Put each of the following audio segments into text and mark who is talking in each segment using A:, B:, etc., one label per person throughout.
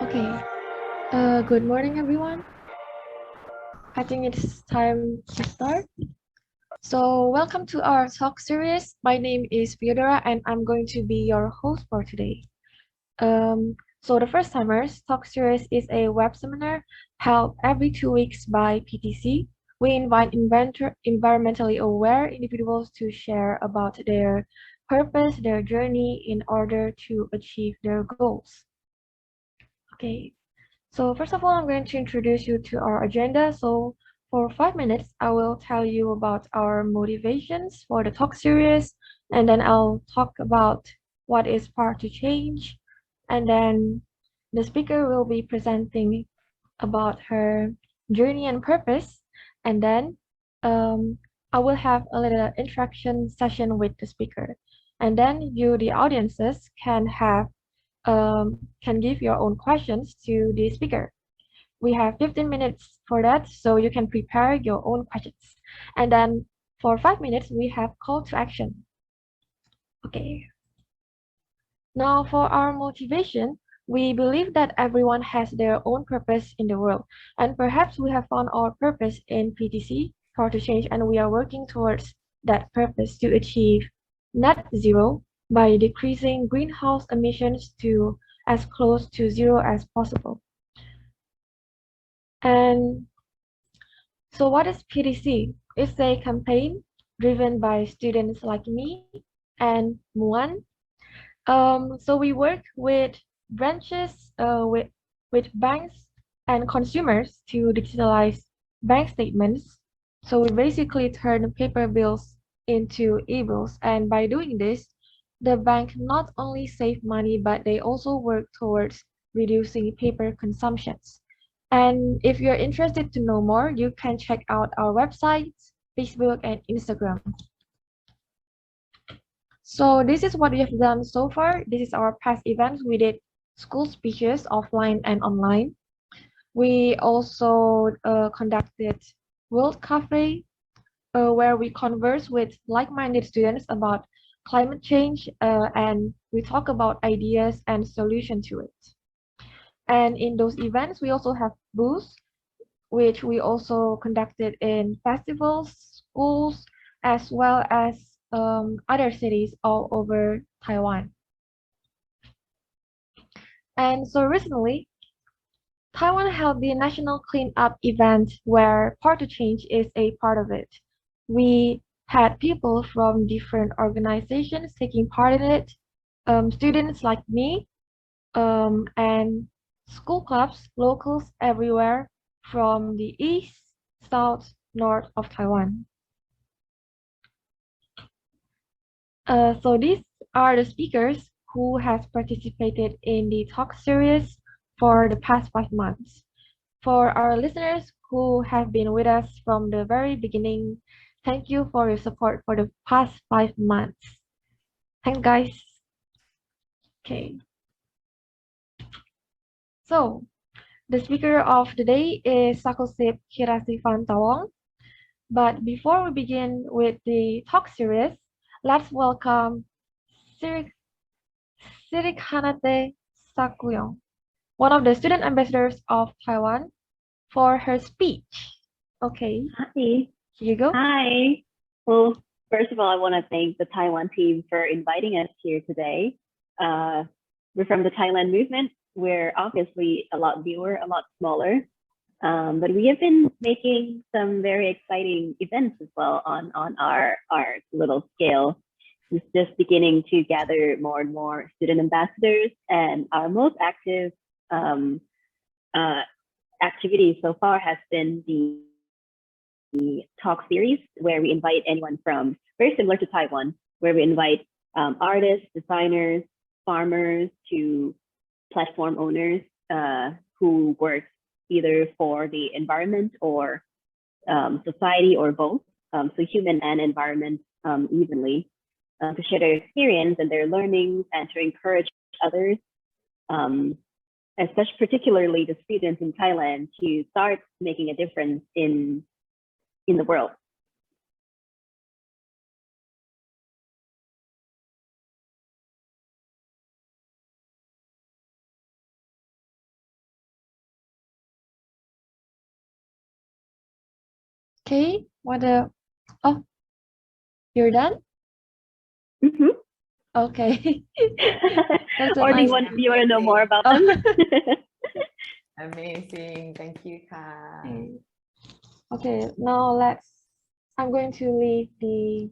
A: Okay. Good morning, everyone. I think it's time to start. So, welcome to our talk series. My name is Theodora, and I'm going to be your host for today. So, the First Timers talk series is a web seminar held every 2 weeks by PTC. We invite environmentally aware individuals to share about their purpose, their journey in order to achieve their goals. Okay. So first of all, I'm going to introduce you to our agenda. So for 5 minutes, I will tell you about our motivations for the talk series, and then I'll talk about what is part to change, and then the speaker will be presenting about her journey and purpose, and then I will have a little interaction session with the speaker, and then you, the audiences, can give your own questions to the speaker. We have 15 minutes for that, so you can prepare your own questions. And then for 5 minutes, we have call to action. Okay. Now for our motivation, we believe that everyone has their own purpose in the world, and perhaps we have found our purpose in PTC, Power to Change, and we are working towards that purpose to achieve net zero by decreasing greenhouse emissions to as close to zero as possible. And so what is PTC? It's a campaign driven by students like me and Muan. So we work with branches, with banks and consumers to digitalize bank statements. So we basically turn paper bills into e-bills, and by doing this, the bank not only save money, but they also work towards reducing paper consumptions. And if you're interested to know more, you can check out our websites, Facebook, and Instagram. So this is what we have done so far. This is our past events. We did school speeches offline and online. We also conducted World Cafe, where we converse with like-minded students about climate change, and we talk about ideas and solutions to it. And in those events, we also have booths, which we also conducted in festivals, schools, as well as other cities all over Taiwan. And so recently, Taiwan held the national cleanup event where Part to Change is a part of it. We had people from different organizations taking part in it, students like me, and school clubs, locals everywhere from the east, south, north of Taiwan. So these are the speakers who has participated in the talk series for the past 5 months. For our listeners who have been with us from the very beginning, thank you for your support for the past 5 months. Thanks, guys. Okay. So, the speaker of the day is Sakulthip Kiratiphantawong. But before we begin with the talk series, let's welcome Keeratiphantawong, one of the student ambassadors of Taiwan, for her speech. Okay,
B: Hi.
A: here you go.
B: Hi. Well, first of all, I want to thank the Taiwan team for inviting us here today. We're from the Thailand movement. We're obviously a lot newer, a lot smaller, but we have been making some very exciting events as well on our little scale. It's just beginning to gather more and more student ambassadors, and our most active activity so far has been the talk series, where we invite anyone from, very similar to Taiwan, where we invite artists, designers, farmers to platform owners who work either for the environment or society or both, so human and environment evenly, to share their experience and their learnings and to encourage others, especially particularly the students in Thailand, to start making a difference in the world.
A: Okay, oh, you're done?
B: Mhm.
A: Okay. That's a
B: Or do you
A: nice.
B: want to know more about
A: Oh.
B: them?
C: Amazing. Thank you, Ka.
A: Okay, now I'm going to leave the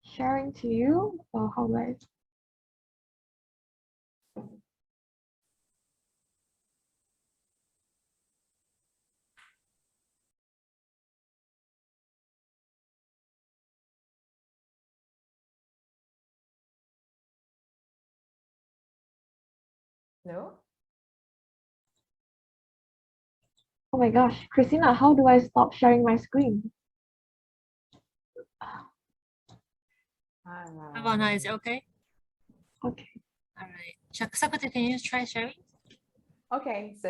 A: sharing to you. Or how do I?
C: No?
A: Oh my gosh, Christina, how do I stop sharing my screen?
D: Ivana, is it okay?
A: Okay.
D: All right. Sakulthip, can you try sharing?
C: Okay, so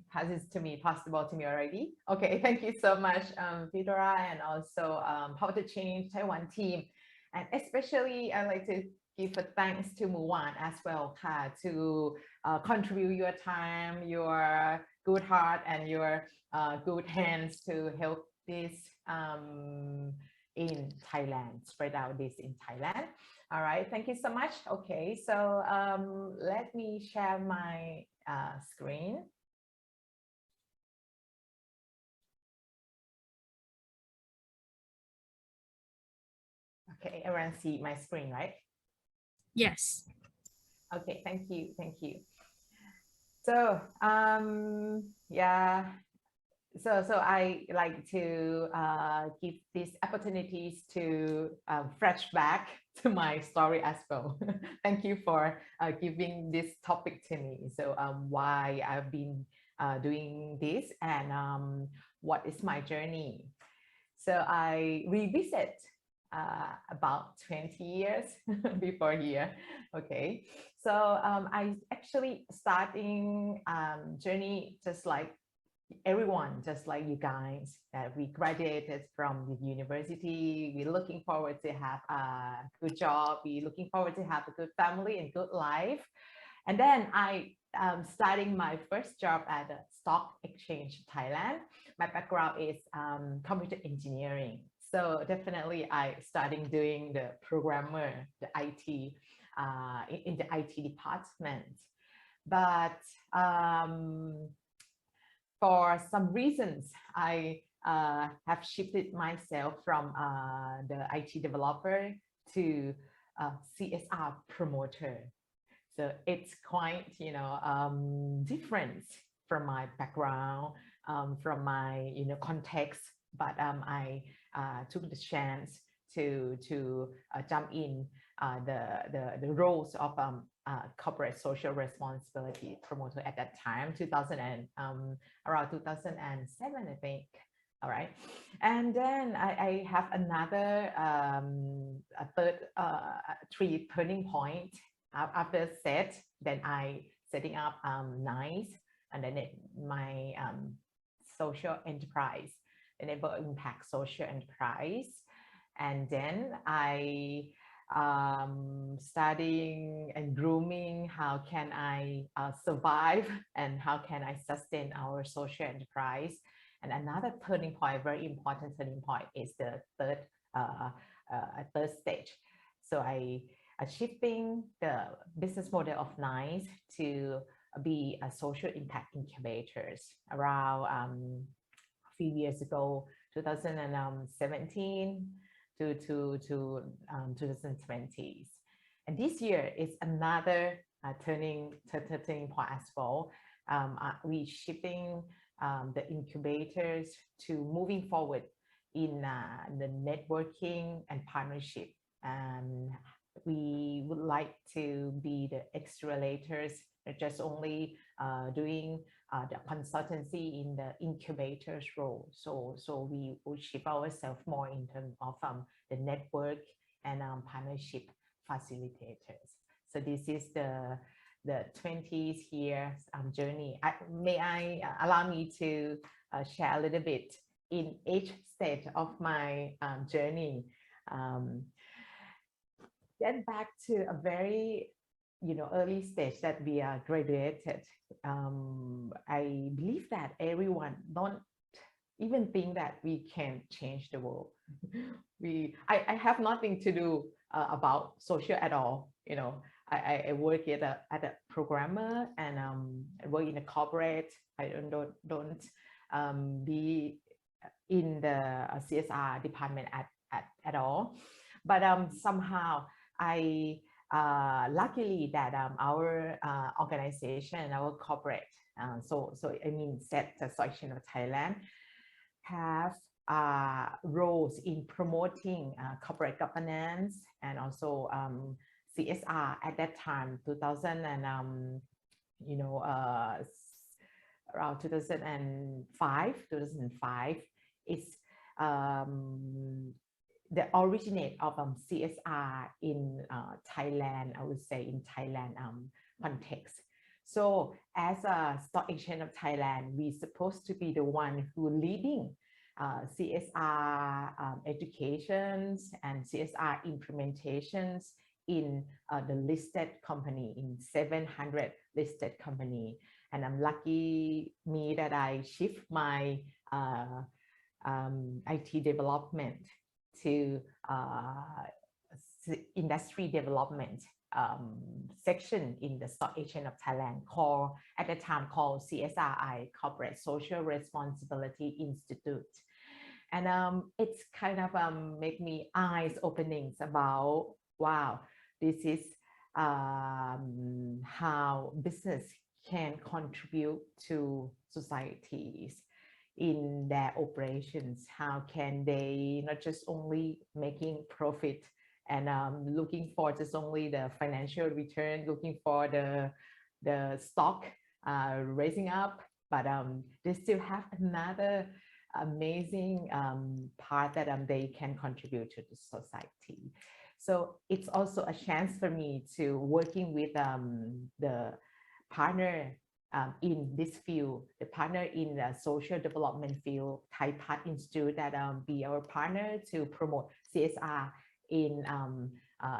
C: has it to me possible to me already? Okay, thank you so much, Vidora, and also How to Change Taiwan team. And especially I'd like to give a thanks to Muwan as well, Ka, to contribute your time, your good heart, and your good hands to help this in Thailand, spread out this in Thailand. All right, thank you so much. Okay, so let me share my screen. Okay, everyone see my screen, right?
D: Yes.
C: Okay, thank you, thank you. So yeah, so I like to give these opportunities to flashback to my story as well. Thank you for giving this topic to me. So why I've been doing this and what is my journey. So I revisit about 20 years before here. Okay, so I actually starting journey just like everyone, just like you guys, that we graduated from the university. We're looking forward to have a good job. We're looking forward to have a good family and good life. And then I starting my first job at the Stock Exchange Thailand. My background is computer engineering. So definitely I starting doing the programmer, the IT, in the IT department. But for some reasons, I have shifted myself from the IT developer to CSR promoter. So it's quite, different from my background, from my, context. But I took the chance to jump in the roles of corporate social responsibility promoter at that time, around 2007, I think. All right, and then I have another a third three turning point after set. Then I setting up NISE, and then my social enterprise, enable impact social enterprise, and then I studying and grooming how can I survive and how can I sustain our social enterprise. And another turning point, very important turning point, is the third stage. So I shifting the business model of NICE to be a social impact incubators around a few years ago, 2017 to 2020s. And this year is another turning point as well. We shifting the incubators to moving forward in the networking and partnership. And we would like to be the accelerators, not just only doing the consultancy in the incubators role. So we will shift ourselves more in terms of the network and partnership facilitators. So this is the 20s years journey. Allow me to share a little bit in each stage of my journey. Get back to a very early stage that we are graduated. I believe that everyone don't even think that we can change the world. I have nothing to do about social at all. You know, I work at a programmer and I work in a corporate. I don't be in the CSR department at all. But somehow I luckily that our organization, our corporate, so I mean, SET, the Association of Thailand, have roles in promoting corporate governance and also CSR at that time, 2000 and you know, around 2005 is the originate of CSR in Thailand, I would say in Thailand context. So as a Stock Exchange of Thailand, we're supposed to be the one who leading CSR educations and CSR implementations in the listed company, in 700 listed company. And I'm lucky me that I shift my IT development to industry development section in the Stock Exchange of Thailand, called at the time called CSRI, Corporate Social Responsibility Institute. And it's kind of make me eyes openings about, wow, this is how business can contribute to societies in their operations. How can they not just only making profit and looking for just only the financial return, looking for the stock raising up, but they still have another amazing part that they can contribute to the society. So it's also a chance for me to working with the partner in this field, the partner in the social development field, Thai Path Institute, that be our partner to promote CSR in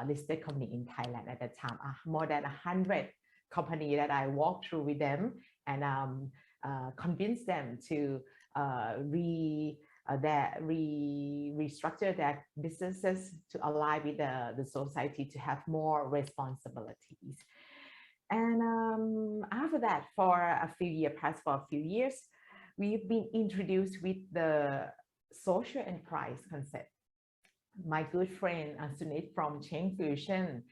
C: listed company in Thailand at that time. More than 100 companies that I walked through with them and convince them to restructure their businesses to align with the society, to have more responsibilities. And after that, for a few years, we've been introduced with the social enterprise concept. My good friend Sunit from Chain Fusion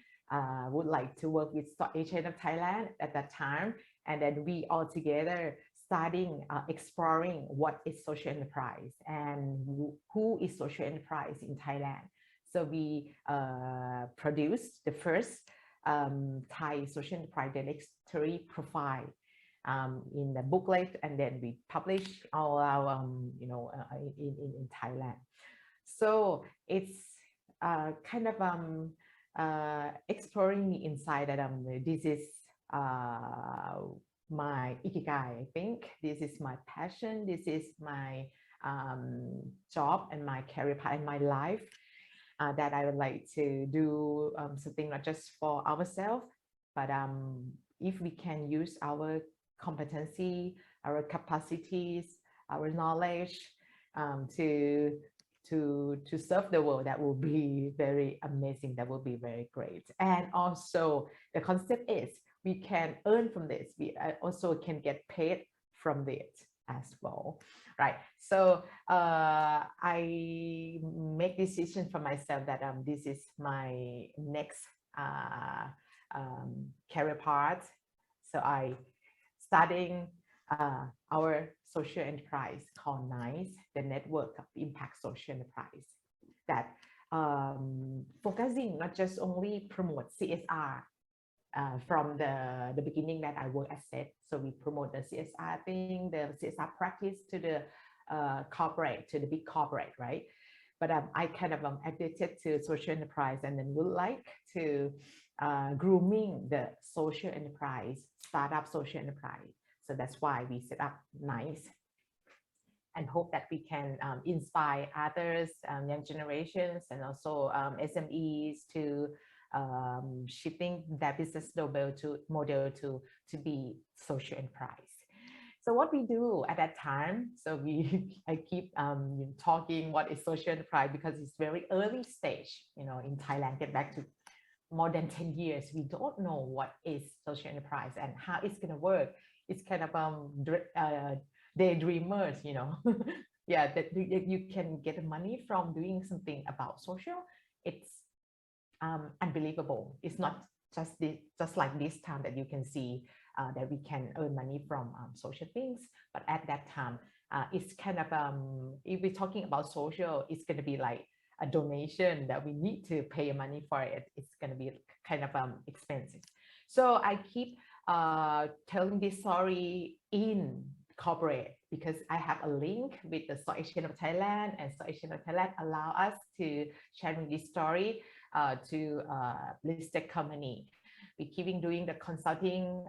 C: would like to work with Stock Exchange of Thailand at that time. And then we all together starting exploring what is social enterprise and who is social enterprise in Thailand. So we produced the first Thai social enterprise directory profile in the booklet, and then we publish all our you know in Thailand. So it's kind of exploring the inside that this is my ikigai. I think this is my passion, this is my job and my career path and my life, that I would like to do something not just for ourselves, but if we can use our competency, our capacities, our knowledge to serve the world, that will be very amazing, that will be very great. And also the concept is we can earn from this, we also can get paid from it as well, right? So I make decision for myself that this is my next career path. So I starting our social enterprise called NISE, the Network of Impact Social Enterprise, that focusing not just only promote CSR from the beginning that I work as SET. So we promote the CSR thing, the CSR practice to the corporate, to the big corporate, right? But I kind of addicted to social enterprise and then would like to grooming the social enterprise, startup social enterprise. So that's why we set up NISE and hope that we can inspire others, young generations, and also SMEs to shifting their business model to be social enterprise. So what we do at that time, so I keep talking what is social enterprise because it's very early stage, in Thailand, get back to more than 10 years, we don't know what is social enterprise and how it's going to work. It's kind of daydreamers, yeah, that you can get money from doing something about social. It's unbelievable. It's not just like this time that you can see that we can earn money from social things, but at that time, it's kind of if we're talking about social, it's going to be like a donation that we need to pay money for it. It's going to be kind of expensive. So I keep telling this story in corporate because I have a link with the Stock Exchange of Thailand, and Stock Exchange of Thailand allow us to sharing this story to listed company. We keeping doing the consulting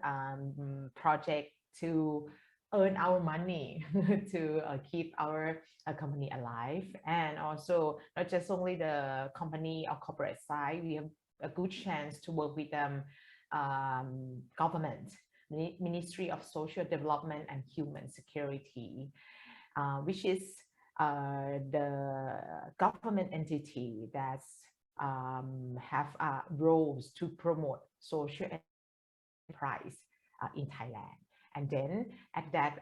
C: project to earn our money to keep our company alive, and also not just only the company or corporate side, we have a good chance to work with government, Ministry of Social Development and Human Security, which is the government entity that's have roles to promote social enterprise in Thailand. And then at that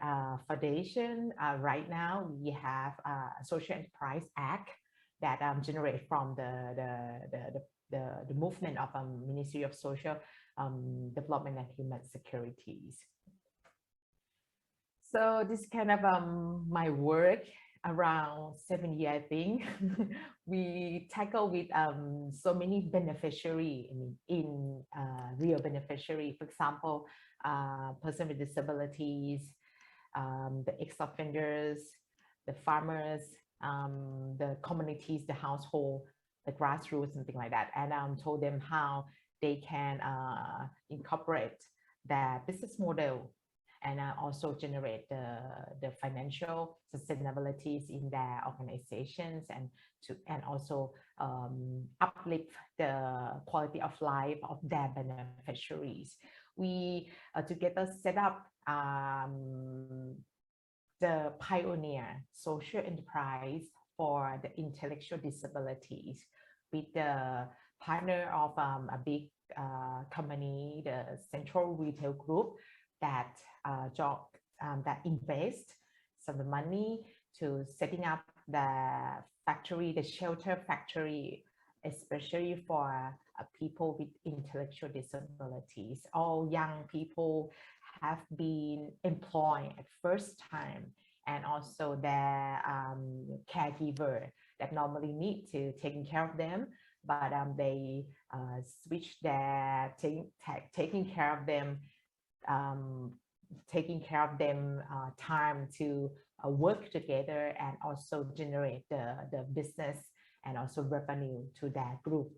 C: foundation, right now we have a Social Enterprise Act that generate from the movement of Ministry of Social Development and Human Securities. So this kind of my work around 7 years, I think. We tackle with so many beneficiary in real beneficiary. For example, person with disabilities, the ex-offenders, the farmers, the communities, the household, the grassroots, something like that. And told them how they can incorporate their business model and also generate the financial sustainabilities in their organizations, and also uplift the quality of life of their beneficiaries. We together set up the pioneer social enterprise for the intellectual disabilities with the partner of a big company, the Central Retail Group, that that invest some of the money to setting up the factory, the shelter factory, especially for people with intellectual disabilities. All young people have been employed at first time, and also their caregiver that normally need to taking care of them, but they switch their taking care of them time to work together and also generate the business and also revenue to that group.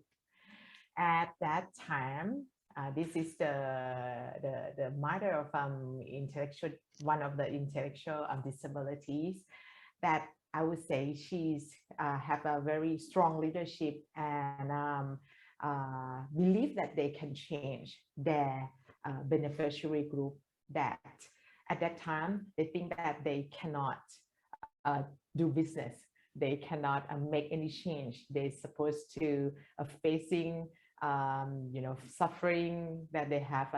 C: At that time, this is the mother of one of the intellectual disabilities that I would say she's have a very strong leadership and believe that they can change their beneficiary group, that at that time they think that they cannot do business, they cannot make any change. They're supposed to facing suffering, that they have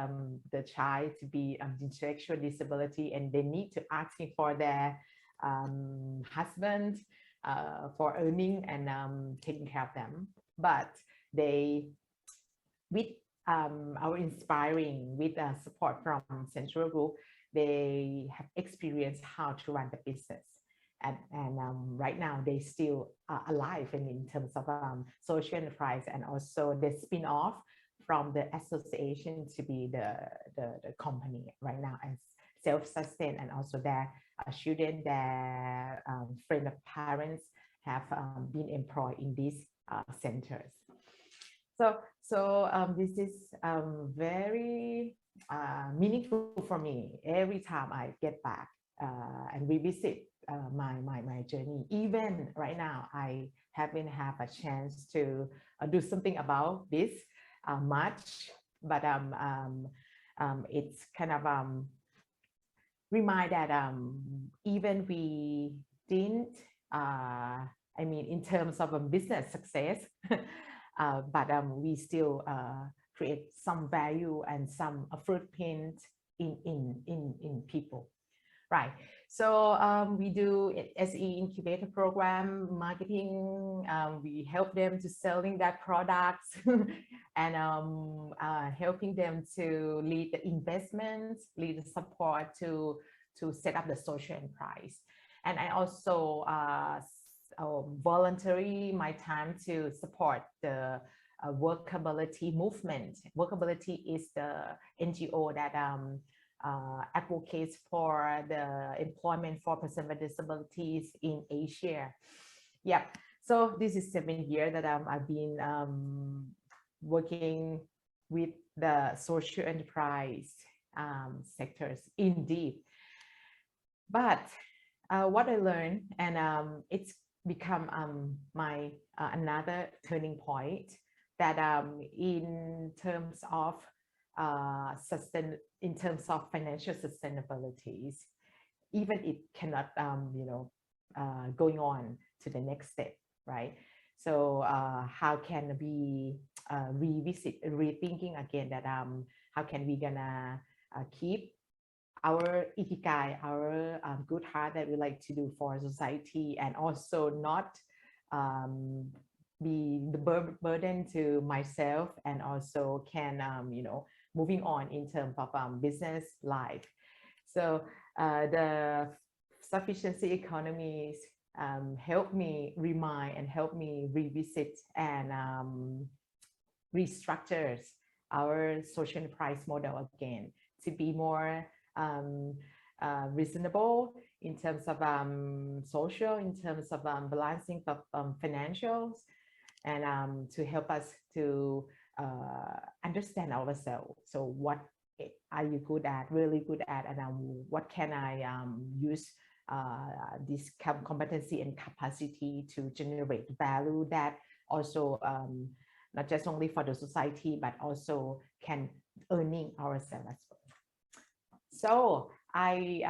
C: the child to be intellectual disability, and they need to asking for their husband for earning and taking care of them. But they, with our inspiring, with support from Central Group, they have experienced how to run the business. And right now they still are alive in terms of social enterprise, and also they spin off from the association to be the company right now as self-sustained, and also their children, their friend of parents have been employed in these centers. So this is very meaningful for me every time I get back and revisit my journey. Even right now, I haven't had a chance to do something about this much, but it's kind of remind that even we didn't, I mean, in terms of a business success, but we still create some value and some footprint in people, right? So we do SE incubator program, marketing. We help them to selling that products and helping them to lead the investments, lead the support to set up the social enterprise. And I also voluntary my time to support the workability movement. Workability is the NGO that advocates for the employment for persons with disabilities in Asia. Yeah, so this is 7 years that I've been working with the social enterprise sectors indeed. But what I learned, and it's become my another turning point, that in terms of financial sustainabilities, even it cannot going on to the next step, right? So how can we rethinking again that how can we gonna keep our ikigai, our good heart that we like to do for society, and also not be the burden to myself, and also can moving on in terms of business life. So the sufficiency economies help me remind and help me revisit and restructure our social enterprise model again to be more reasonable in terms of social, in terms of balancing of financials, and to help us to understand ourselves. So what are you good at, really good at, and what can I use this competency and capacity to generate value that also not just only for the society, but also can earning ourselves as well. So I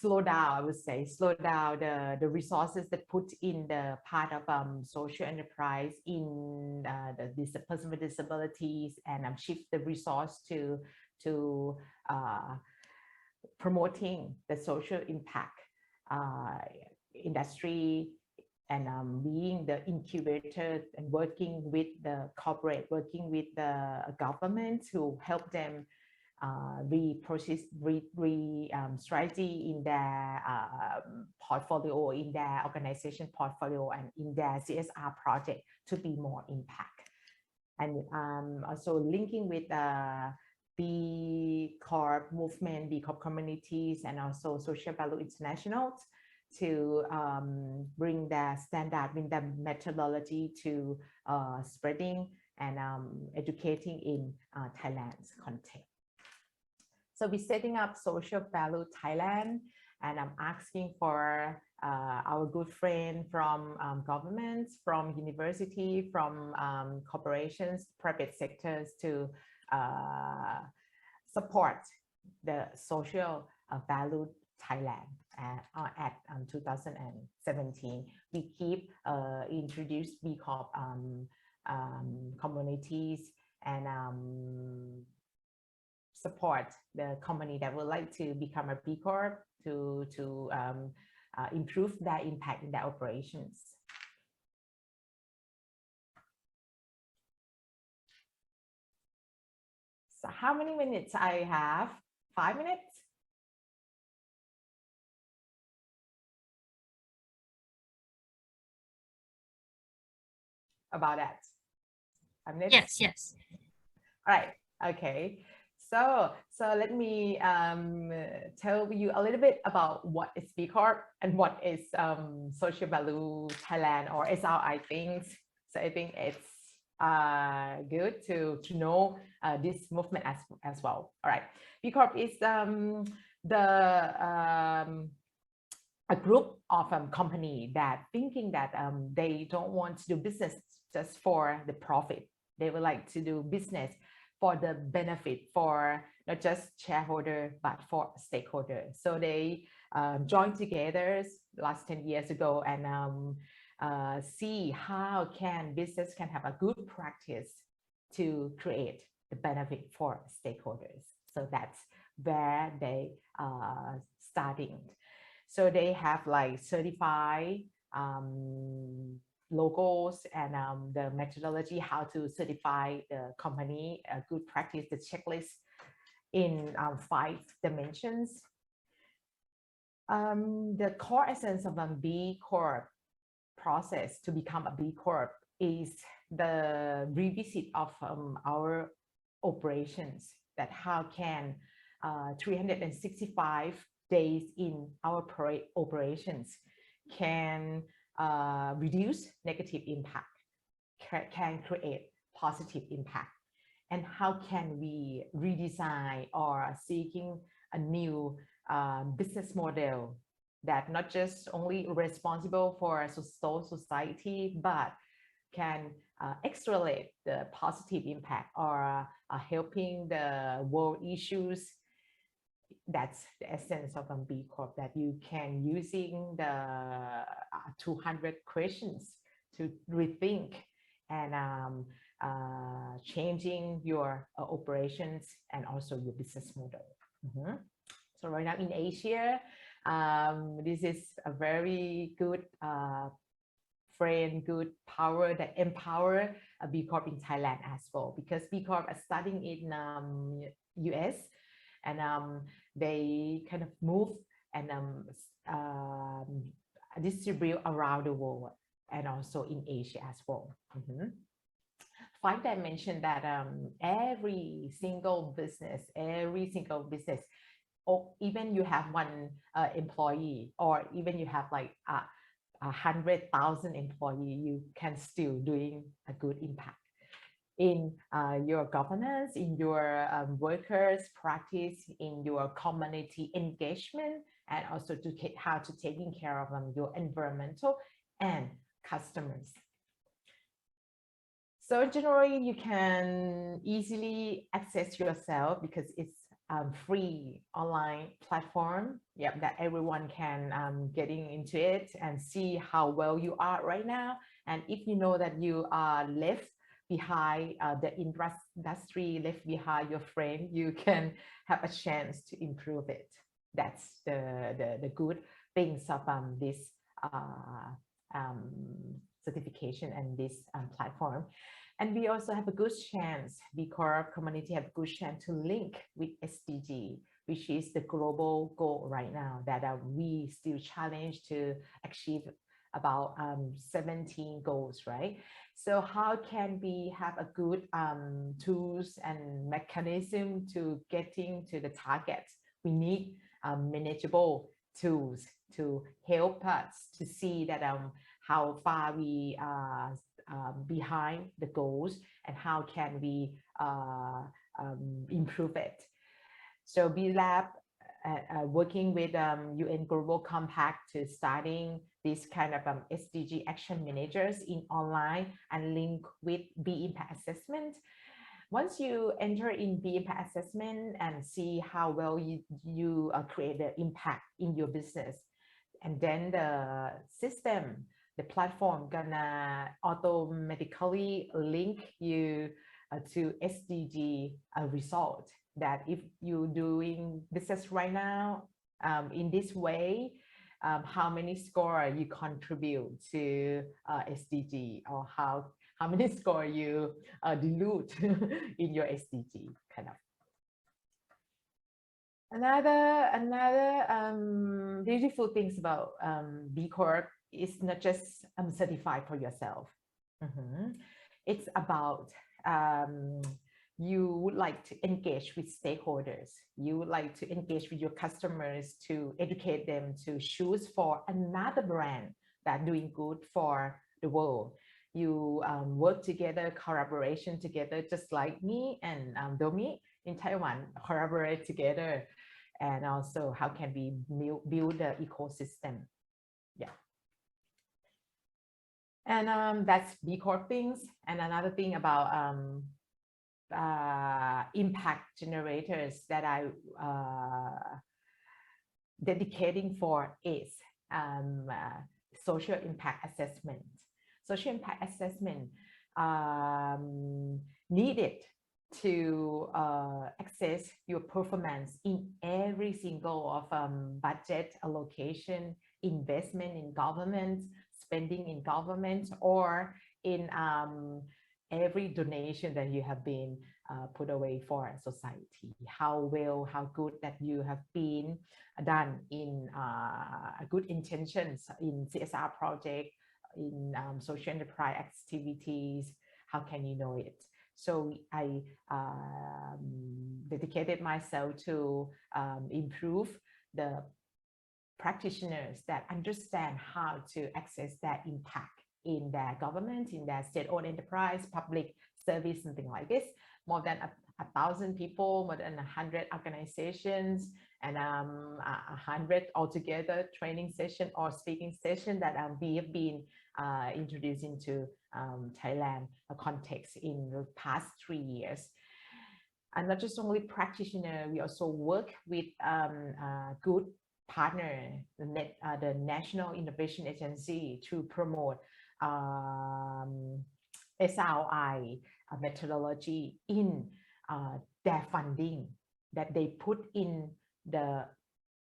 C: slow down, I would say, slow down the resources that put in the part of social enterprise in this person with disabilities, and shift the resource to promoting the social impact industry, and being the incubator and working with the corporate, working with the government to help them strategy in their portfolio, in their organization portfolio, and in their CSR project to be more impact. And also linking with B Corp movement, B Corp communities, and also Social Value International to bring the standard, bring the methodology to spreading and educating in Thailand's context. So we're setting up Social Value Thailand, and I'm asking for our good friend from governments, from university, from corporations, private sectors to support the Social Value Thailand at 2017. We keep introduce B Corp communities and support the company that would like to become a B Corp to improve their impact in their operations. So how many minutes I have? 5 minutes? About that? 5 minutes?
D: Yes, yes.
C: All right, okay. So let me tell you a little bit about what is B Corp and what is Social Value Thailand, or SRI things. So I think it's good to know this movement as well. All right, B Corp is a group of company that thinking that they don't want to do business just for the profit. They would like to do business for the benefit for not just shareholder, but for stakeholders. So they joined together last 10 years ago and see how business can have a good practice to create the benefit for stakeholders. So that's where they starting. So they have like certified logos and the methodology how to certify the company, good practice, the checklist in 5 dimensions. The core essence of a B Corp process to become a B Corp is the revisit of our operations, that how can 365 days in our operations can reduce negative impact, can create positive impact, and how can we redesign or seeking a new business model that not just only responsible for society, but can accelerate the positive impact or helping the world issues. That's the essence of a B Corp, that you can using the 200 questions to rethink and changing your operations and also your business model. So right now in Asia, this is a very good friend, good power that empower a B Corp in Thailand as well, because B Corp are starting in US and they kind of move and distribute around the world and also in Asia as well. 5 dimension that every single business, or even you have 1 employee, or even you have like 100,000 employees, you can still doing a good impact in your governance, in your workers practice, in your community engagement, and also to how to taking care of your environmental and customers. So generally, you can easily access yourself because it's free online platform, that everyone can getting into it and see how well you are right now. And if you know that you are left behind the industry, left behind your friend, you can have a chance to improve it. That's the good things of this certification and this platform. And we also have a good chance, B Corp community have a good chance to link with SDG, which is the global goal right now that we still challenge to achieve about 17 goals, right? So how can we have a good tools and mechanism to getting to the targets? We need manageable tools to help us to see that how far we are behind the goals and how can we improve it. So B Lab working with UN Global Compact to starting this kind of SDG action managers in online and link with B Impact Assessment. Once you enter in B Impact Assessment and see how well you create the impact in your business, and then the system, the platform gonna automatically link you to SDG result, that if you're doing business right now in this way, how many score you contribute to SDG, or how many score you dilute in your SDG kind of. Another beautiful things about B Corp is not just certified for yourself. It's about you would like to engage with stakeholders. You would like to engage with your customers to educate them to choose for another brand that doing good for the world. You work together, collaboration together, just like me and DOMI in Taiwan collaborate together. And also how can we build the ecosystem? Yeah. And that's B Corp things. And another thing about impact generators that I dedicating for is social impact assessment. Social impact assessment needed to assess your performance in every single of budget allocation, investment in government, spending in government, or in every donation that you have been put away for society. How well, how good that you have been done in good intentions in CSR project, in social enterprise activities. How can you know it? So I dedicated myself to improve the practitioners that understand how to access that impact in their government, in their state-owned enterprise, public service, something like this. More than 1,000 people, more than 100 organizations, and 100 altogether training session or speaking session that we have been introduced into Thailand context in the past 3 years. And not just only practitioner, we also work with good partner, the National Innovation Agency, to promote SRI methodology in their funding that they put in the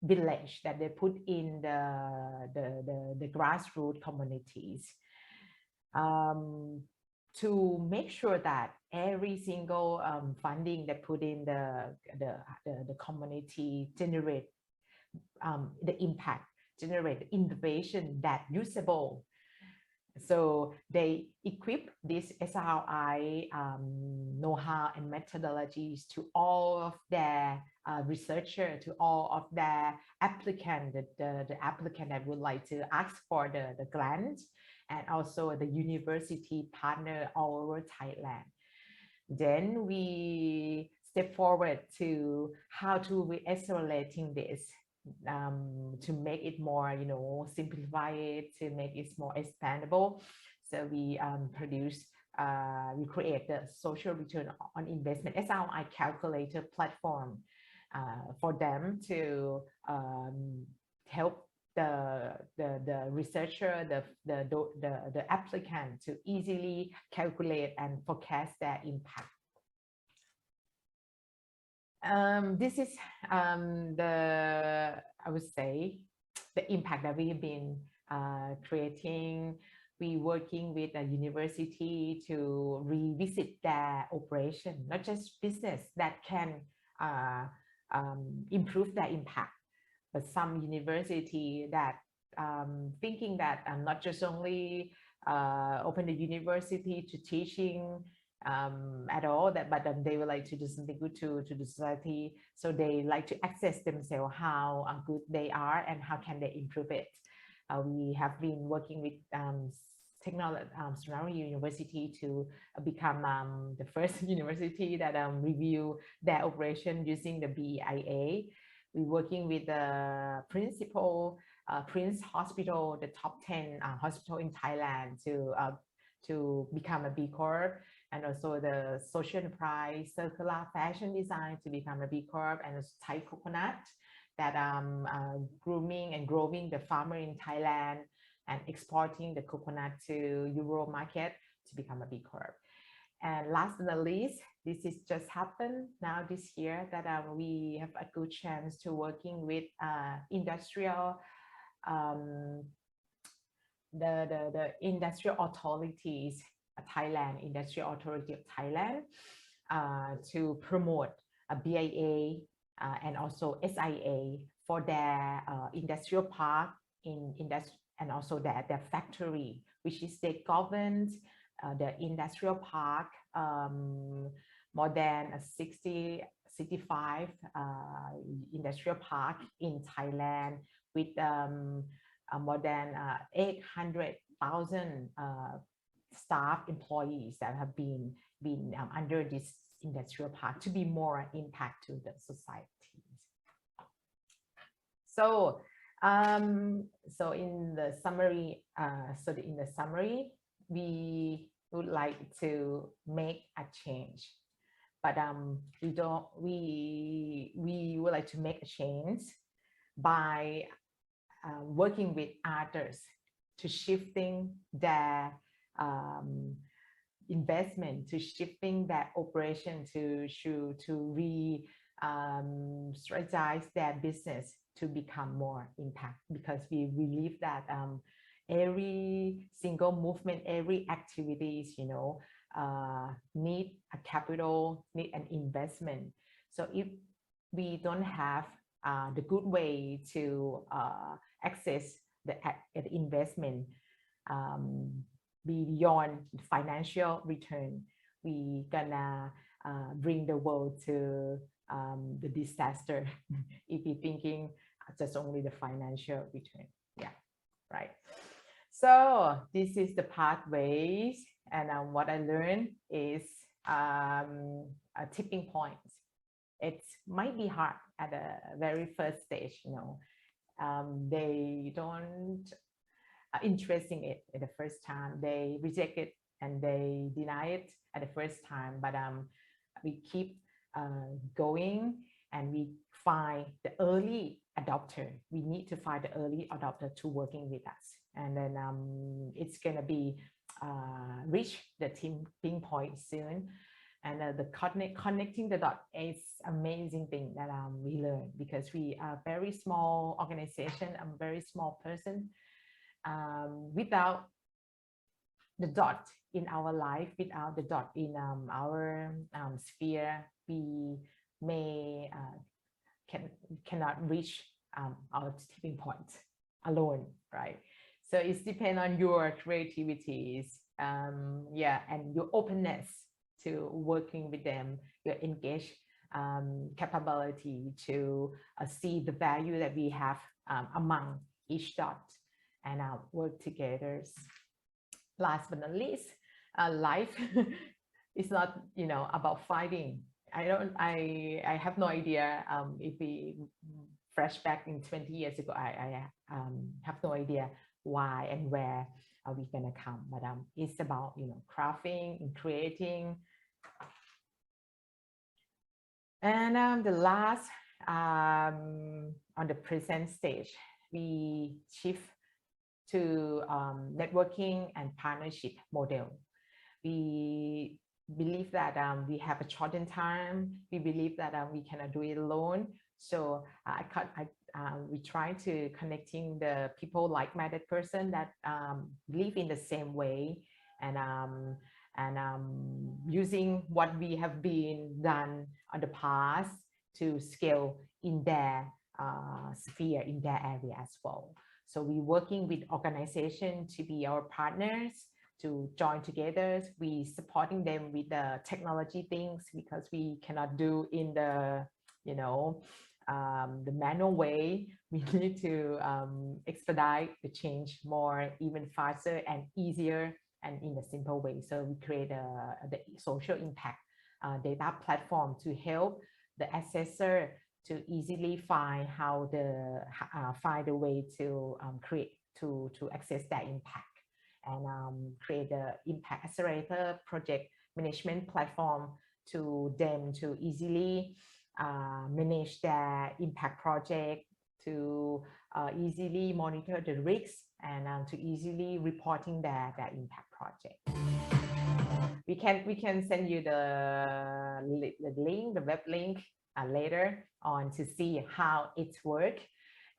C: village, that they put in the grassroots communities, to make sure that every single funding that put in the community generate the impact, generate the innovation that usable. So they equip this SRI know-how and methodologies to all of their researchers, to all of their applicants, the applicant that would like to ask for the grant, and also the university partner all over Thailand. Then we step forward to how to be accelerating this, to make it more, simplify it, to make it more expandable. So we we create the social return on investment SRI calculator platform for them to help the researcher, the applicant to easily calculate and forecast their impact. This is I would say, the impact that we've been creating. We working with a university to revisit their operation, not just business that can improve their impact, but some university that thinking that not just only open the university to teaching at all, but they would like to do something good to the society. So they like to access themselves, how good they are and how can they improve it. We have been working with technology university to become the first university that review their operation using the BIA. We're working with the principal Prince Hospital, the top 10 hospital in Thailand, to become a B Corp, and also the social enterprise circular fashion design to become a B Corp, and Thai coconut that grooming and growing the farmer in Thailand and exporting the coconut to Euro market to become a B Corp. And last but not least, this is just happened now this year that we have a good chance to working with industrial the industrial authorities, Thailand Industrial Authority of Thailand, to promote a BIA and also SIA for their industrial park and also their factory, which is state government. The industrial park, more than 65 industrial park in Thailand with more than 800,000 staff employees that have been under this industrial park to be more impact to the society. So in the summary, we would like to make a change but we would like to make a change by working with others to shifting their investment, to shifting their operation, to strategize their business to become more impact, because we believe that every single movement, every activities, need a capital, need an investment. So if we don't have the good way to access the investment beyond financial return, we gonna bring the world to the disaster if you're thinking just only the financial return. Yeah, right. So this is the pathways, and what I learned is a tipping point. It might be hard at the very first stage, they don't interest in it at the first time, they reject it and they deny it at the first time, but we keep going, and we find the early adopter. We need to find the early adopter to working with us, and then it's gonna be reach the tipping point soon. And the connecting the dot is amazing thing that we learn, because we are a very small organization. I'm a very small person. Without the dot in our life, without the dot in our sphere, we may cannot reach our tipping point alone, right? So it's depend on your creativities, yeah, and your openness to working with them, your engaged capability to see the value that we have among each dot, and work together. Last but not least, life is not, about fighting. I have no idea if we flashback in 20 years ago, I have no idea why and where are we gonna come, but it's about crafting and creating. And the last on the present stage, we shift to networking and partnership model. We believe that we have a shortened time. We believe that we cannot do it alone. So we try to connecting the people, like-minded person that live in the same way, and using what we have been done on the past to scale in their sphere, in their area as well. So we're working with organizations to be our partners, to join together. We supporting them with the technology things, because we cannot do in the, the manual way. We need to expedite the change more, even faster and easier, and in a simple way. So we create the social impact data platform to help the assessor to easily find how find a way to create to access that impact, and create the impact accelerator project management platform to them to easily manage their impact project, to easily monitor the risks, and to easily reporting their impact project. We can send you the link, the web link later on to see how it works,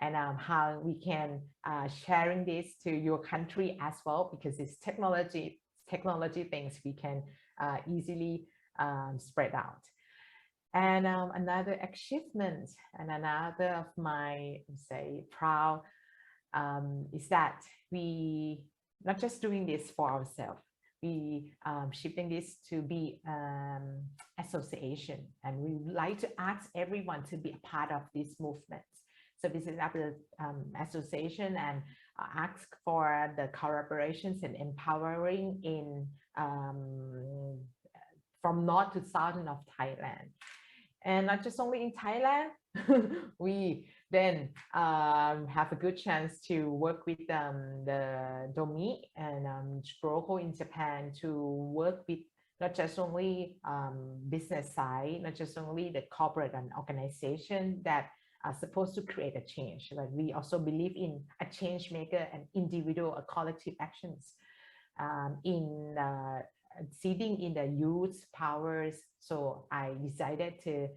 C: and how we can sharing this to your country as well, because it's technology things we can easily spread out. And another achievement and another of my proud is that we not just doing this for ourselves. We shifting this to be association, and we would like to ask everyone to be a part of this movement. So this is after association, and ask for the collaborations and empowering in from north to southern of Thailand, and not just only in Thailand. We then have a good chance to work with the DOMI and Groko in Japan to work with not just only business side, not just only the corporate and organization that are supposed to create a change, but we also believe in a change maker and individual or collective actions in seeding in the youth powers. So I decided to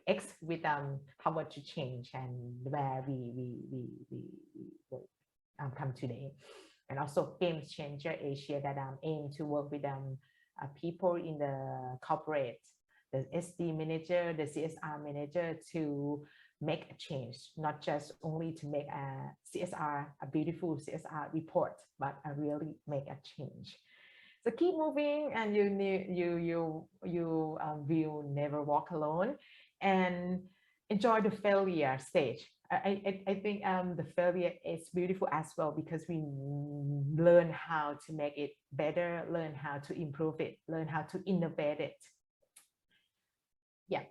C: X with Power to Change, and where we come today, and also Game Changer Asia that aim to work with people in the corporate, the SD manager, the CSR manager, to make a change, not just only to make a CSR, a beautiful CSR report, but really make a change. So keep moving, and you will never walk alone, and enjoy the failure stage. I think the failure is beautiful as well, because we learn how to make it better, learn how to improve it, learn how to innovate it. Yeah,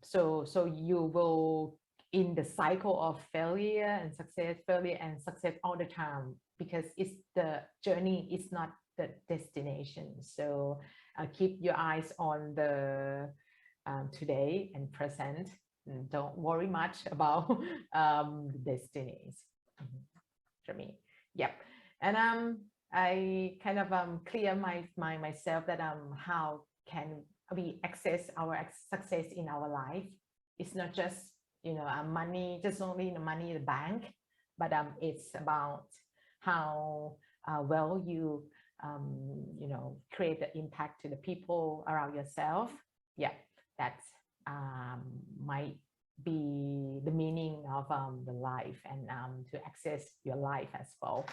C: so you will in the cycle of failure and success all the time, because it's the journey, it's not the destination. So keep your eyes on the today and present, and don't worry much about the destinies for me. Yep. And I kind of clear myself that how can we access our success in our life. It's not just money, just only the money in the bank, but it's about how well you create the impact to the people around yourself. Yeah, that's might be the meaning of the life, and to access your life as well,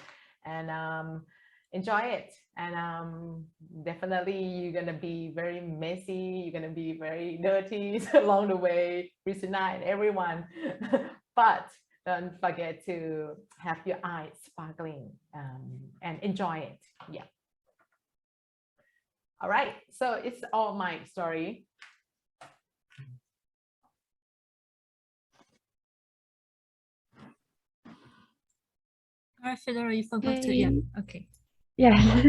C: and enjoy it. And definitely you're gonna be very messy, you're gonna be very dirty along the way, Priscilla and everyone. But don't forget to have your eyes sparkling and enjoy it. Yeah. All right, so it's all my story.
D: All right, Fedora, you forgot to, yeah, okay.
A: Yeah.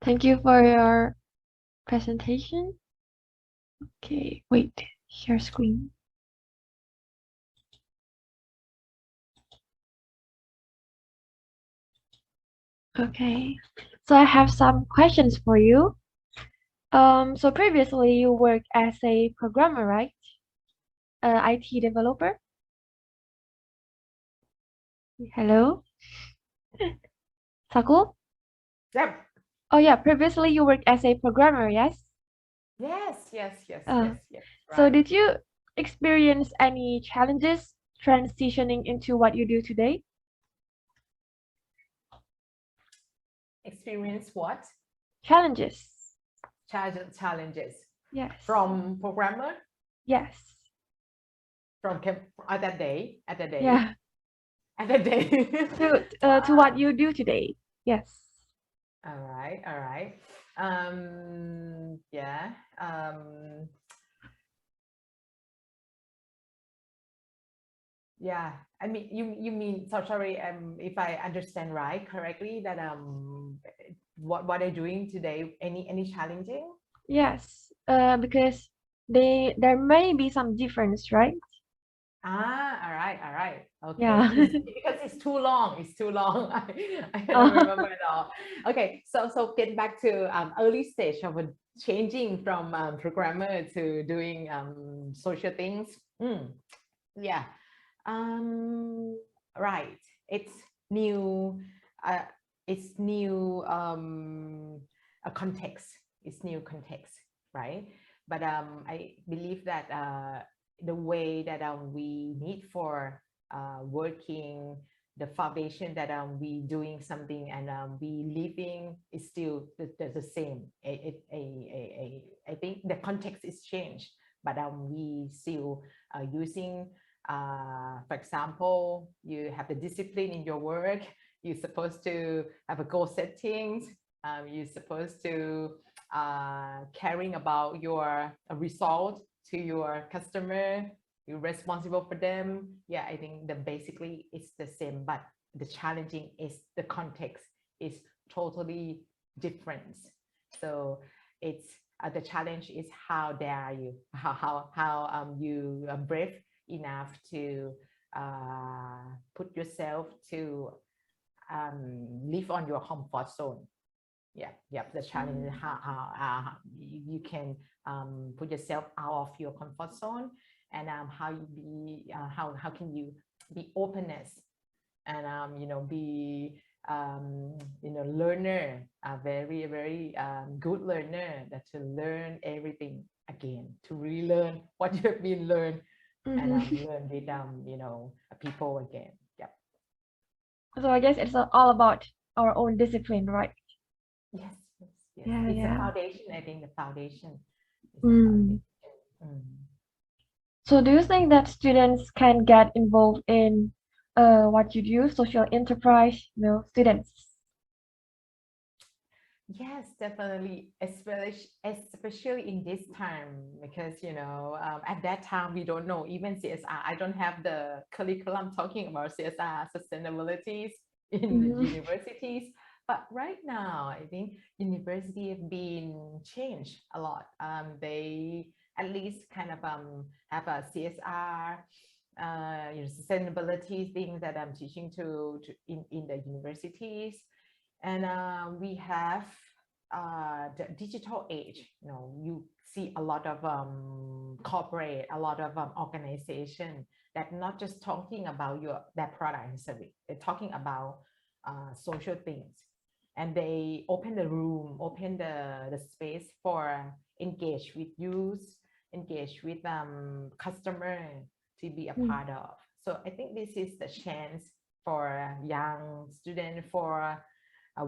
A: Thank you for your presentation. Okay, wait, share screen. Okay, so I have some questions for you. So previously you worked as a programmer, right? IT developer? Hello? Sakul?
C: Yep.
A: Oh yeah, previously you worked as a programmer, yes?
C: Yes.
A: So
C: Right.
A: did you experience any challenges transitioning into what you do today?
C: Experience what?
A: Challenges.
C: Challenges.
A: Yes.
C: From programmer?
A: Yes.
C: From at that day.
A: Yeah.
C: At that day.
A: To what you do today. Yes.
C: All right. Yeah. Yeah. I mean, you mean, so sorry, if I understand correctly, that what I'm doing today, any challenging?
A: Yes. Because there may be some difference, right?
C: All right. Okay.
A: Yeah.
C: Because it's too long. I don't remember at all. Okay. So get back to early stage of changing from programmer to doing social things. Yeah. Right. It's new. It's new. A context. It's new context, right? But I believe that the way that we need for working, the foundation that we doing something and we living is still the same. I think the context is changed, but we still using, for example, you have the discipline in your work, you're supposed to have a goal settings, you're supposed to caring about your result to your customer, you're responsible for them. Yeah, I think that basically it's the same, but the challenging is the context is totally difference. So it's the challenge is how dare you, how you are brave enough to put yourself to live on your comfort zone. Yeah. The challenge is how you can put yourself out of your comfort zone, and how you be how can you be openness, and be learner, a very good learner, that to learn everything again, to relearn what you have been learned, and learn with people again. Yeah.
A: So I guess it's all about our own discipline, right?
C: Yes.
A: Yeah,
C: It's a
A: yeah.
C: foundation. I think the foundation is the
A: Mm.
C: foundation.
A: So do you think that students can get involved in what you do, social enterprise, students?
C: Yes, definitely, especially in this time, because at that time we don't know even CSR. I don't have the curriculum talking about CSR sustainabilities in the universities, but right now I think university have been changed a lot. They at least kind of have a CSR sustainability thing that I'm teaching to in the universities. And we have the digital age. You see a lot of corporate, a lot of organization that not just talking about their product and service. They're talking about social things, and they open the room, open the space for engage with youth, engage with customer to be a part of. So I think this is the chance for young students, for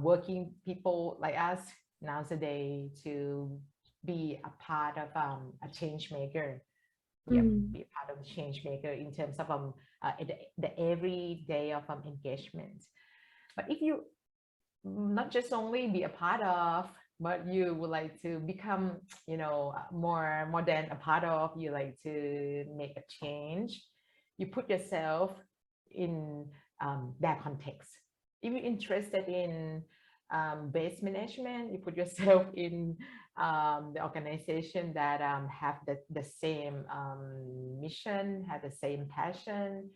C: working people like us nowadays, to be a part of a change maker. Be a part of a change maker in terms of the every day of engagement. But if you not just only be a part of, but you would like to become more than a part of, you like to make a change, you put yourself in their context. If you're interested in base management, you put yourself in the organization that have the same mission, have the same passion.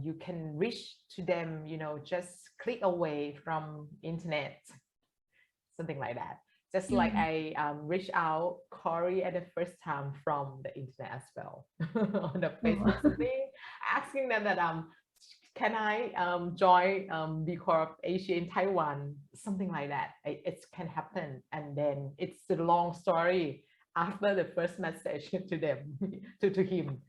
C: You can reach to them, just click away from internet, something like that. Just like I reached out Corey at the first time from the internet as well, on the Facebook something, asking them that can I join B Corp Asia in Taiwan, something like that. It can happen, and then it's a long story after the first message to them, to him.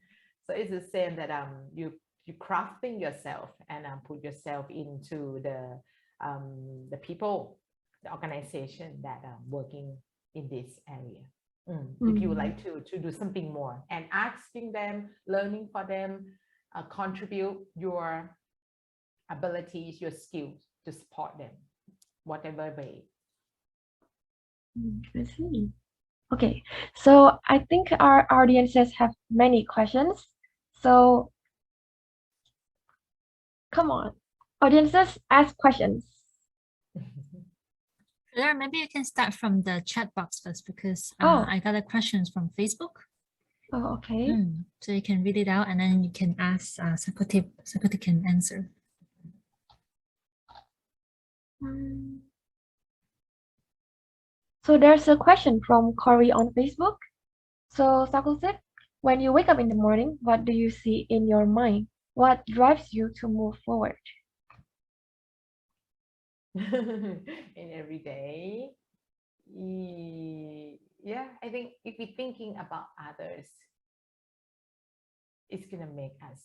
C: So it's the same that you crafting yourself and put yourself into the people, the organization that are working in this area. If you would like to do something more, and asking them, learning for them, contribute your abilities, your skills to support them, whatever way.
A: I see. Okay, so I think our audiences have many questions. So come on, audiences, ask questions.
D: Maybe you can start from the chat box first, because I got a questions from Facebook.
A: Oh, okay.
D: So you can read it out, and then you can ask Sakulthip can answer.
A: So there's a question from Corey on Facebook. So Sakulthip, when you wake up in the morning, what do you see in your mind? What drives you to move forward?
C: In every day, yeah, I think if we're thinking about others, it's gonna make us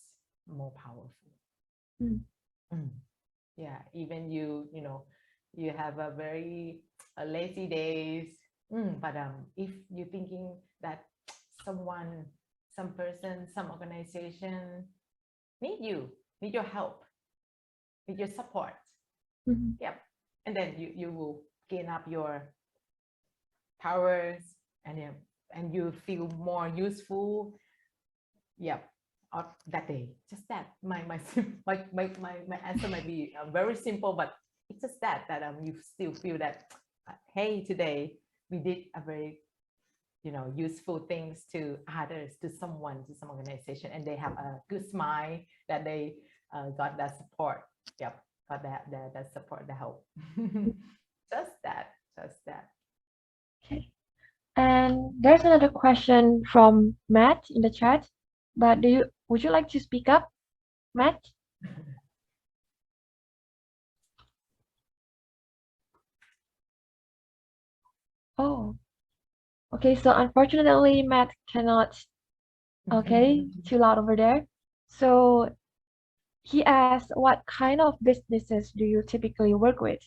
C: more powerful. Yeah, even you have a very lazy days, but if you're thinking that someone, some person, some organization need your help, need your support, yep, and then you will gain up your powers, and you feel more useful, yep, of that day. Just that my answer might be very simple, but it's just that you still feel that, hey, today we did a very useful things to others, to some organization, and they have a good smile that they got that support. Yep, got that support, the help. just that.
A: Okay. And there's another question from Matt in the chat, but would you like to speak up, Matt? Oh, okay. So unfortunately, Matt cannot. Okay, too loud over there. So he asked, what kind of businesses do you typically work with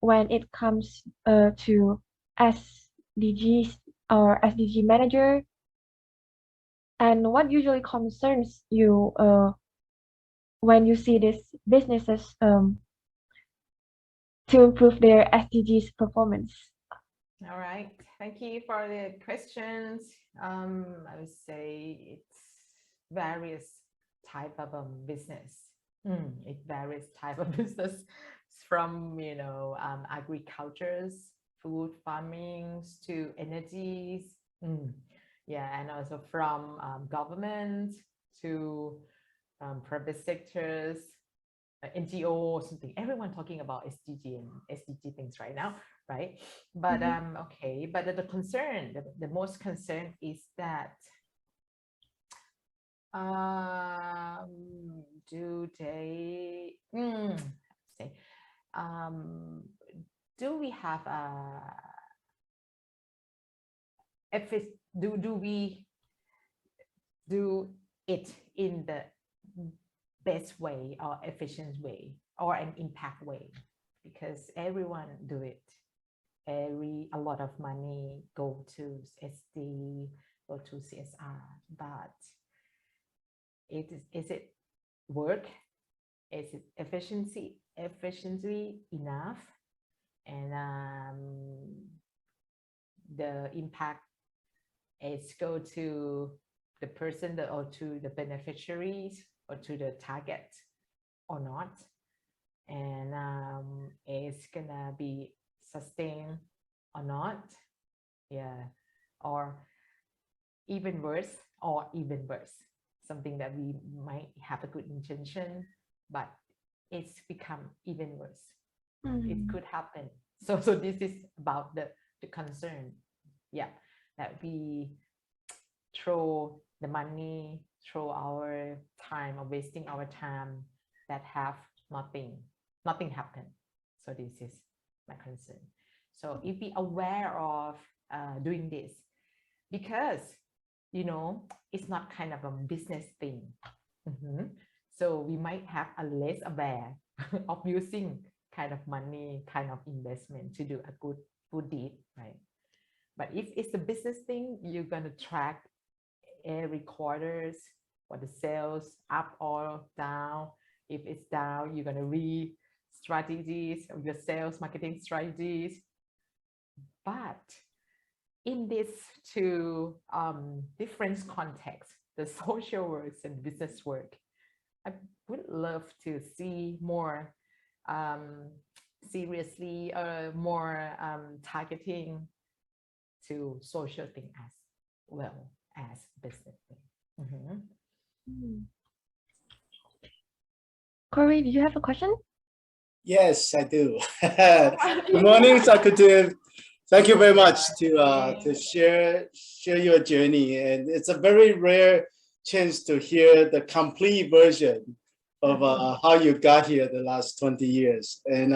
A: when it comes to SDGs or SDG manager? And what usually concerns you when you see these businesses to improve their SDGs performance?
C: All right, thank you for the questions. I would say it's various type of business. It varies type of business from agricultures, food farming to energies. Yeah, and also from government to private sectors, NGO, something. Everyone talking about SDG and SDG things right now, right? But okay, but the concern, the most concern is that do they say do we have do we do it in the best way or efficient way or an impact way? Because everyone do it, a lot of money go to SD, go to CSR, but is it work? Is it efficiently enough? And the impact is go to the person or to the beneficiaries or to the target or not, and it's gonna be sustained or not, yeah, or even worse, something that we might have a good intention, but it's become even worse. It could happen. So this is about the concern, yeah, that we throw the money, throw our time, or wasting our time that have nothing happen. So this is my concern. So if we aware of doing this, because it's not kind of a business thing, so we might have a less aware of using kind of money, kind of investment to do a good deed, right? But if it's a business thing, you're going to track every quarters what the sales up or down. If it's down, you're going to read strategies of your sales marketing strategies. But in this two different contexts, the social work and business work, I would love to see more seriously more targeting to social thing as well as business thing.
A: Corey, do you have a question?
E: Yes, I do. Good morning, Sakulthip. Thank you very much to share your journey, and it's a very rare chance to hear the complete version of how you got here the last 20 years, and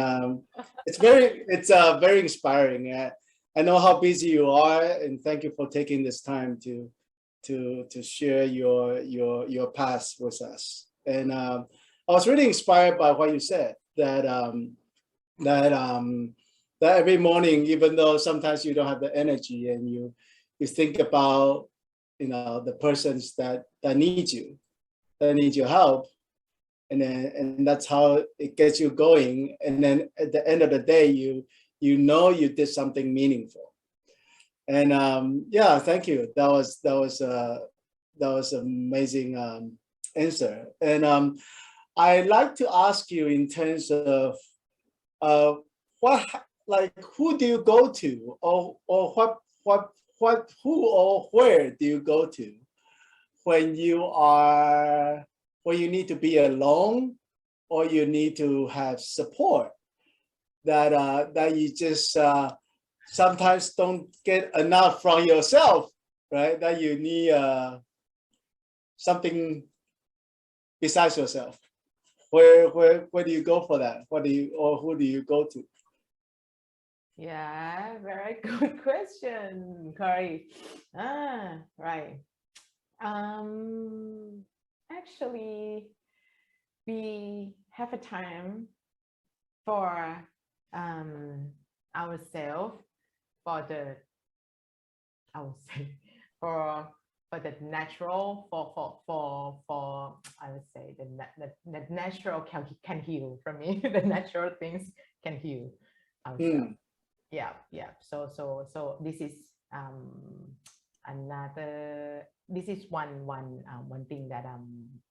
E: it's very inspiring. I know how busy you are, and thank you for taking this time to share your past with us. And I was really inspired by what you said, that every morning, even though sometimes you don't have the energy, and you think about the persons that need your help, and that's how it gets you going. And then at the end of the day, you know you did something meaningful. And yeah, thank you. That was amazing answer. And I'd like to ask you, in terms of what, like, who do you go to, or who or where do you go to when you need to be alone, or you need to have support that you just sometimes don't get enough from yourself, right? That you need something besides yourself. Where do you go for that? Who do you go to?
C: Yeah, very good question, Corey. Right. Actually, we have a time for ourselves, for the, I would say, for the natural, for I would say the natural can heal for me. The natural things can heal ourselves. Yeah. So this is this is one thing that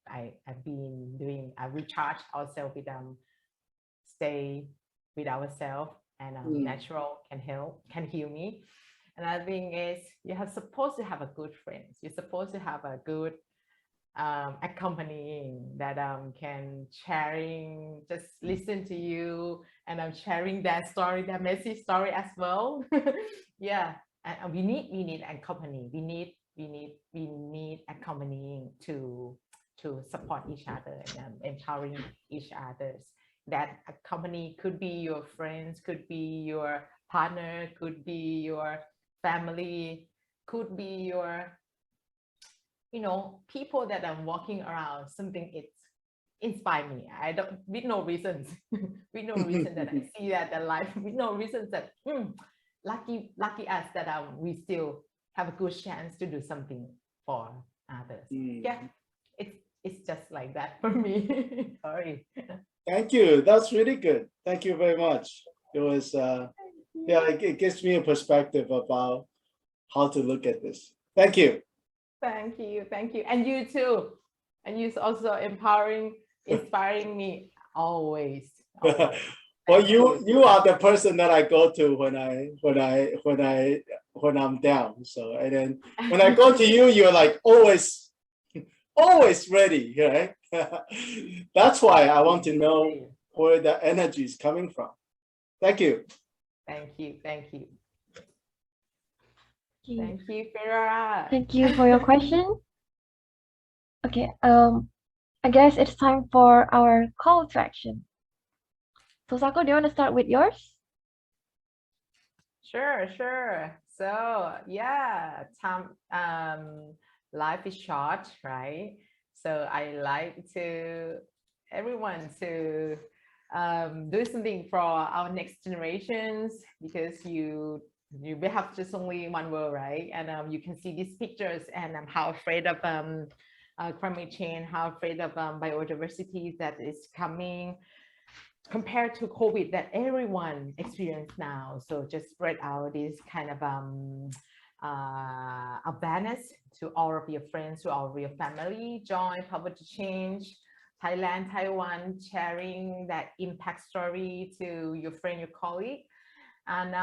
C: I've been doing. I recharge ourselves with stay with ourselves, and natural can heal me. Another thing is you're supposed to have a good friends. You're supposed to have a good accompanying that can sharing, just listen to you, and I'm sharing that story, that messy story as well. Yeah, and we need accompany. We need accompanying to support each other and empowering each others. That accompany could be your friends, could be your partner, could be your family, could be your, people that I'm walking around. Something it's inspire me. I don't, with no reasons, with no reason that I see that the life, with no reasons that lucky us that we still have a good chance to do something for others. Yeah, it's just like that for me. Sorry.
E: Thank you. That's really good. Thank you very much. It was yeah, it gives me a perspective about how to look at this. Thank you.
C: Thank you. And you too. And you're also inspiring me always.
E: Well, you are the person that I go to when I'm down. So, and then when I go to you, you're like always ready, right? That's why I want to know where the energy is coming from. Thank you.
C: Thank you, Ferrara.
A: Thank you for your question. Okay, I guess it's time for our call to action. So Sako, do you want to start with yours?
C: Sure. So yeah, life is short, right? So I like to everyone to do something for our next generations, because you have just only one world, right? And you can see these pictures, and I'm how afraid of climate change, how afraid of biodiversity that is coming, compared to COVID that everyone experience now. So just spread out this kind of awareness to all of your friends, to all of your family. Join Poverty Change Thailand, Taiwan, sharing that impact story to your friend, your colleague, and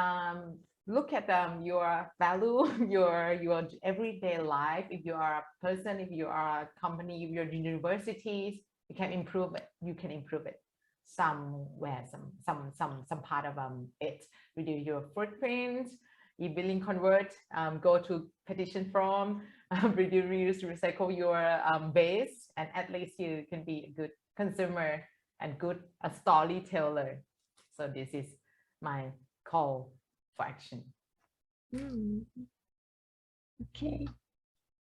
C: look at your value, your everyday life. If you are a person, if you are a company, if you're universities, you can improve it. You can improve it somewhere, some part of it. Reduce your footprint, e-billing convert, go to petition form, reduce, recycle your base, and at least you can be a good consumer and a storyteller. So this is my call for action.
A: Okay,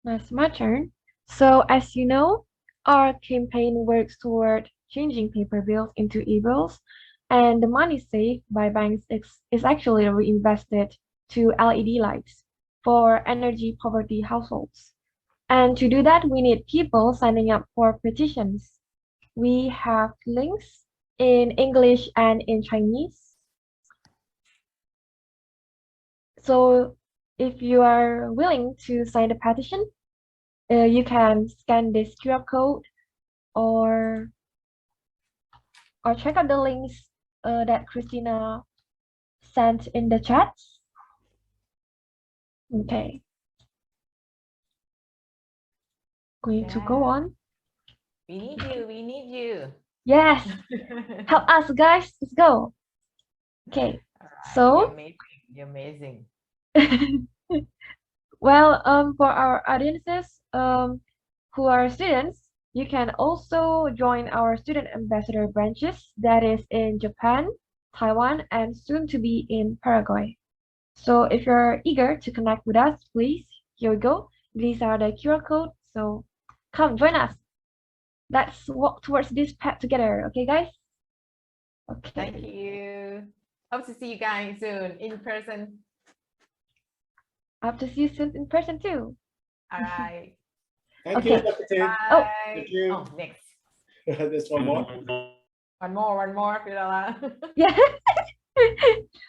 A: now it's my turn. So as you know, our campaign works toward changing paper bills into e-bills, and the money saved by banks is actually reinvested to LED lights for energy poverty households. And to do that, we need people signing up for petitions. We have links in English and in Chinese. So if you are willing to sign the petition, you can scan this QR code or check out the links that Christina sent in the chat? Okay. Going to go on.
C: We need you. We need you.
A: Yes. Help us, guys. Let's go. Okay.
C: Alright,
A: So,
C: you're amazing.
A: well, for our audiences who are students, you can also join our student ambassador branches that is in Japan, Taiwan, and soon to be in Paraguay. So if you're eager to connect with us, please, here we go. These are the QR codes. So come join us. Let's walk towards this path together. Okay, guys? Okay.
C: Thank you. Hope to see you guys soon in person.
A: Hope to see you soon in person too.
C: All right.
E: Thank you,
A: Okay.
E: Dr. Tim.
C: Bye.
E: Thank you.
C: Oh, next.
E: There's one more.
C: One more, Fiorella.
A: Yeah.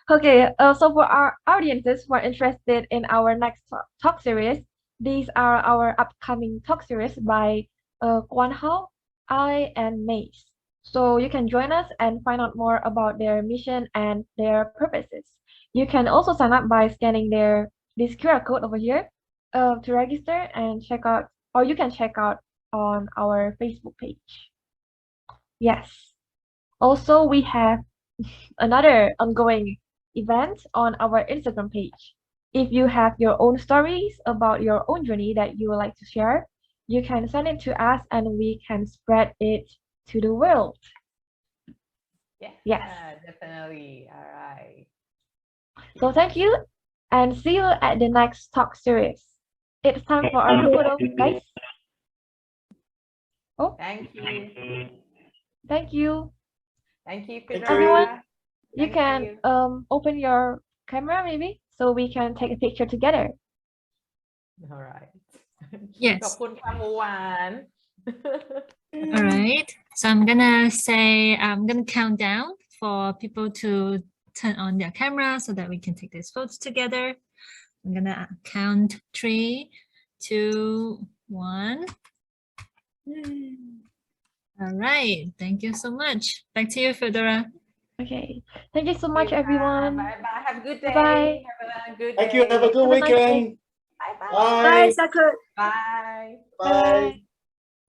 A: Okay, so for our audiences who are interested in our next talk series, these are our upcoming talk series by Kwan Hao, I, and Mace. So you can join us and find out more about their mission and their purposes. You can also sign up by scanning this QR code over here to register and check out, or you can check out on our Facebook page. Yes. Also, we have another ongoing event on our Instagram page. If you have your own stories about your own journey that you would like to share, you can send it to us and we can spread it to the world.
C: Yeah,
A: Yes.
C: definitely. All right.
A: So thank you and see you at the next talk series. It's time for our photo, guys. Oh,
C: Thank you.
A: thank you.
C: Thank you,
E: Thank
C: Fiorella.
A: Everyone, you
C: Thank
A: can
C: you.
A: open your camera maybe so we can take a picture together.
C: All right.
D: Yes.
C: ขอบคุณค่ะหมูหวาน
D: All right. So I'm gonna count down for people to turn on their camera so that we can take these photos together. I'm gonna count 3, 2, 1. All right. Thank you so much. Back to you, Fedora.
A: Okay. Thank you so much, everyone.
C: Bye bye. Have a good day.
A: Bye-bye.
C: Have a good
E: Thank you.
C: day.
E: Have a good
A: Have a nice day.
E: weekend.
C: Bye bye.
E: Bye.
C: Bye.
E: Bye.